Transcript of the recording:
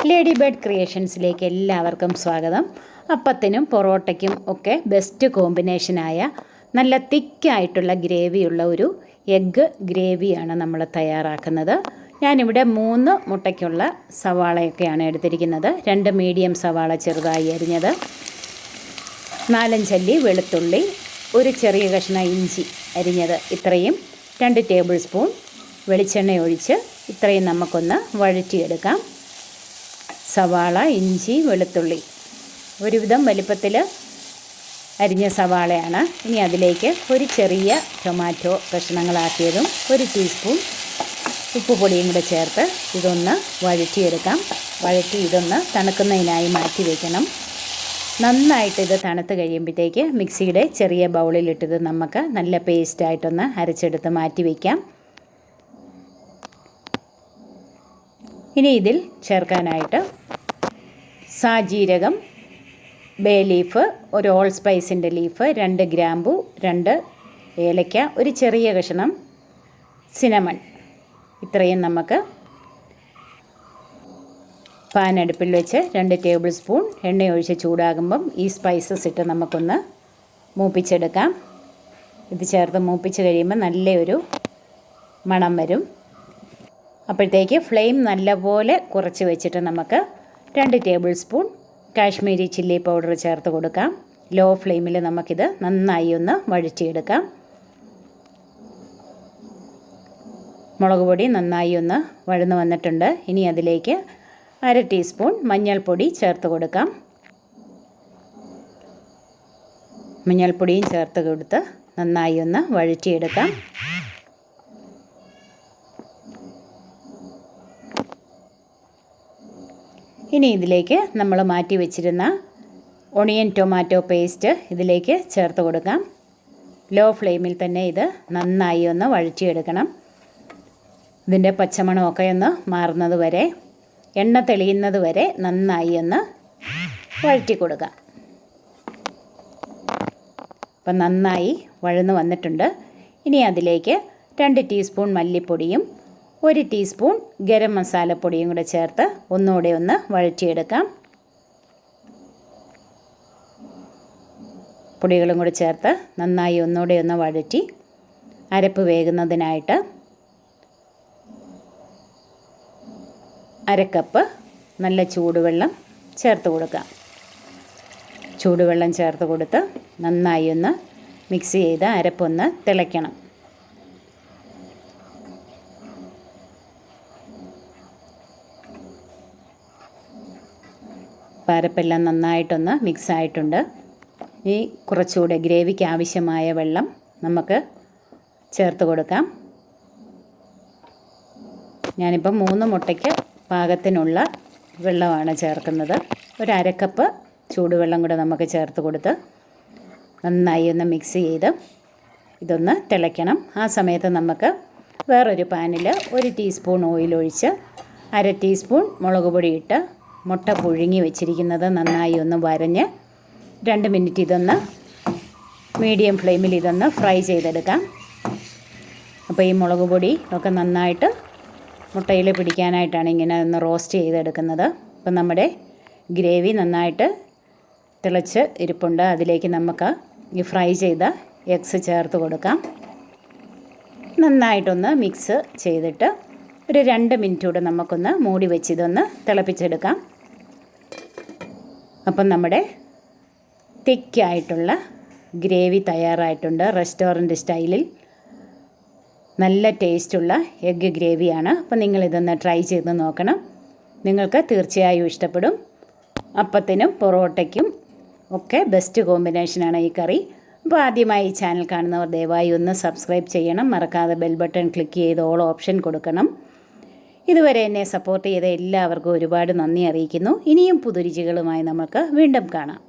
Lady bird ക്രിയേഷൻസിലേക്ക് എല്ലാവർക്കും സ്വാഗതം. അപ്പത്തിനും പൊറോട്ടയ്ക്കും ഒക്കെ ബെസ്റ്റ് കോമ്പിനേഷനായ നല്ല തിക്കായിട്ടുള്ള ഗ്രേവിയുള്ള ഒരു എഗ്ഗ് ഗ്രേവിയാണ് നമ്മൾ തയ്യാറാക്കുന്നത്. ഞാനിവിടെ 3 മുട്ടയ്ക്കുള്ള സവാളയൊക്കെയാണ് എടുത്തിരിക്കുന്നത്. 2 മീഡിയം സവാള ചെറുതായി അരിഞ്ഞത്, 4-5 അല്ലി വെളുത്തുള്ളി, ഒരു ചെറിയ കഷ്ണം ഇഞ്ചി അരിഞ്ഞത്, ഇത്രയും 2 ടേബിൾ സ്പൂൺ വെളിച്ചെണ്ണ ഒഴിച്ച് ഇത്രയും നമുക്കൊന്ന് വഴറ്റിയെടുക്കാം. സവാള, ഇഞ്ചി, വെളുത്തുള്ളി ഒരുവിധം വലിപ്പത്തിൽ അരിഞ്ഞ സവാളയാണ്. ഇനി അതിലേക്ക് ഒരു ചെറിയ ടൊമാറ്റോ കഷ്ണങ്ങളാക്കിയതും 1 ടീസ്പൂൺ ഉപ്പുപൊടിയും കൂടെ ചേർത്ത് ഇതൊന്ന് വഴറ്റിയെടുക്കാം. വഴറ്റി ഇതൊന്ന് തണുക്കുന്നതിനായി മാറ്റി വയ്ക്കണം. നന്നായിട്ട് ഇത് തണുത്ത് കഴിയുമ്പോഴത്തേക്ക് മിക്സിയുടെ ചെറിയ ബൗളിലിട്ടത് നമുക്ക് നല്ല പേസ്റ്റായിട്ടൊന്ന് അരച്ചെടുത്ത് മാറ്റി വയ്ക്കാം. ഇനി ഇതിൽ ചേർക്കാനായിട്ട് സാജീരകം, ബേ ലീഫ്, ഒരു ഓൾ സ്പൈസിൻ്റെ ലീഫ്, 2 ഗ്രാമ്പു, 2 ഏലയ്ക്ക, ഒരു ചെറിയ കഷ്ണം സിനമൺ, ഇത്രയും നമുക്ക് പാൻ അടുപ്പിൽ വെച്ച് 2 ടേബിൾ സ്പൂൺ എണ്ണ ഒഴിച്ച് ചൂടാകുമ്പം ഈ സ്പൈസസ് ഇട്ട് നമുക്കൊന്ന് മൂപ്പിച്ചെടുക്കാം. ഇത് ചേർത്ത് മൂപ്പിച്ച് കഴിയുമ്പോൾ നല്ലൊരു മണം വരും. അപ്പോഴത്തേക്ക് ഫ്ലെയിം നല്ലപോലെ കുറച്ച് വെച്ചിട്ട് നമുക്ക് 2 table spoon Kashmiri chilli powder ചേർത്ത് കൊടുക്കാം. ലോ ഫ്ലെയിമിൽ നമുക്കിത് നന്നായി ഒന്ന് വഴറ്റിയെടുക്കാം. മുളക് പൊടി നന്നായി ഒന്ന് വഴന്ന് വന്നിട്ടുണ്ട്. ഇനി അതിലേക്ക് 1/2 ടീസ്പൂൺ മഞ്ഞൾപ്പൊടി ചേർത്ത് കൊടുക്കാം. മഞ്ഞൾപ്പൊടിയും ചേർത്ത് കൊടുത്ത് നന്നായി ഒന്ന് വഴറ്റിയെടുക്കാം. ഇനി ഇതിലേക്ക് നമ്മൾ മാറ്റി വെച്ചിരുന്ന ഒണിയൻ ടൊമാറ്റോ പേസ്റ്റ് ഇതിലേക്ക് ചേർത്ത് കൊടുക്കാം. ലോ ഫ്ലെയിമിൽ തന്നെ ഇത് നന്നായി ഒന്ന് വഴറ്റിയെടുക്കണം. ഇതിൻ്റെ പച്ചമണമൊക്കെ ഒന്ന് മാറുന്നത് വരെ, എണ്ണ തെളിയുന്നത് വരെ നന്നായി ഒന്ന് വഴറ്റി കൊടുക്കാം. അപ്പം നന്നായി വഴന്ന് വന്നിട്ടുണ്ട്. ഇനി അതിലേക്ക് 2 ടീസ്പൂൺ മല്ലിപ്പൊടിയും 1 ടീസ്പൂൺ ഗരം മസാലപ്പൊടിയും കൂടെ ചേർത്ത് ഒന്നുകൂടെ ഒന്ന് വഴറ്റിയെടുക്കാം. പൊടികളും കൂടെ ചേർത്ത് നന്നായി ഒന്നുകൂടെ ഒന്ന് വഴറ്റി അരപ്പ് വേകുന്നതിനായിട്ട് 1/2 കപ്പ് നല്ല ചൂടുവെള്ളം ചേർത്ത് കൊടുക്കാം. ചൂടുവെള്ളം ചേർത്ത് കൊടുത്ത് നന്നായി ഒന്ന് മിക്സ് ചെയ്ത് അരപ്പൊന്ന് തിളയ്ക്കണം. അരപ്പെല്ലാം നന്നായിട്ടൊന്ന് മിക്സ് ആയിട്ടുണ്ട്. ഈ കുറച്ചുകൂടെ ഗ്രേവിക്ക് ആവശ്യമായ വെള്ളം നമുക്ക് ചേർത്ത് കൊടുക്കാം. ഞാനിപ്പം 3 മുട്ടയ്ക്ക് പാകത്തിനുള്ള വെള്ളമാണ് ചേർക്കുന്നത്. ഒരു 1/2 കപ്പ് ചൂടുവെള്ളം കൂടെ നമുക്ക് ചേർത്ത് കൊടുത്ത് നന്നായി ഒന്ന് മിക്സ് ചെയ്ത് ഇതൊന്ന് തിളയ്ക്കണം. ആ സമയത്ത് നമുക്ക് വേറൊരു പാനിൽ 1 ടീസ്പൂൺ ഓയിൽ ഒഴിച്ച് 1/2 ടീസ്പൂൺ മുളക് പൊടി ഇട്ട് മുട്ട പുഴുങ്ങി വെച്ചിരിക്കുന്നത് നന്നായി ഒന്ന് വരഞ്ഞ് 2 മിനിറ്റ് ഇതൊന്ന് മീഡിയം ഫ്ലെയിമിൽ ഇതൊന്ന് ഫ്രൈ ചെയ്തെടുക്കാം. അപ്പോൾ ഈ മുളക് പൊടി ഒക്കെ നന്നായിട്ട് മുട്ടയിൽ പിടിക്കാനായിട്ടാണ് ഇങ്ങനെ ഒന്ന് റോസ്റ്റ് ചെയ്തെടുക്കുന്നത്. അപ്പം നമ്മുടെ ഗ്രേവി നന്നായിട്ട് തിളച്ച് ഇരിപ്പുണ്ട്. അതിലേക്ക് നമുക്ക് ഈ ഫ്രൈ ചെയ്ത എഗ്സ് ചേർത്ത് കൊടുക്കാം. നന്നായിട്ടൊന്ന് മിക്സ് ചെയ്തിട്ട് ഒരു 2 മിനിറ്റ് കൂടെ നമുക്കൊന്ന് മൂടി വെച്ച് ഇതൊന്ന് തിളപ്പിച്ചെടുക്കാം. അപ്പം നമ്മുടെ തിക്കായിട്ടുള്ള ഗ്രേവി തയ്യാറായിട്ടുണ്ട്. റെസ്റ്റോറൻറ്റ് സ്റ്റൈലിൽ നല്ല ടേസ്റ്റുള്ള എഗ്ഗ് ഗ്രേവിയാണ്. അപ്പം നിങ്ങളിതൊന്ന് ട്രൈ ചെയ്ത് നോക്കണം. നിങ്ങൾക്ക് തീർച്ചയായും ഇഷ്ടപ്പെടും. അപ്പത്തിനും പൊറോട്ടയ്ക്കും ഒക്കെ ബെസ്റ്റ് കോമ്പിനേഷനാണ് ഈ കറി. അപ്പോൾ ആദ്യമായി ഈ ചാനൽ കാണുന്നവർ ദയവായി ഒന്ന് സബ്സ്ക്രൈബ് ചെയ്യണം. മറക്കാതെ ബെൽ ബട്ടൺ ക്ലിക്ക് ചെയ്ത് ഓൾ ഓപ്ഷൻ കൊടുക്കണം. ഇതുവരെ എന്നെ സപ്പോർട്ട് ചെയ്ത എല്ലാവർക്കും ഒരുപാട് നന്ദി അറിയിക്കുന്നു. ഇനിയും പുതുരുചികളുമായി നമുക്ക് വീണ്ടും കാണാം.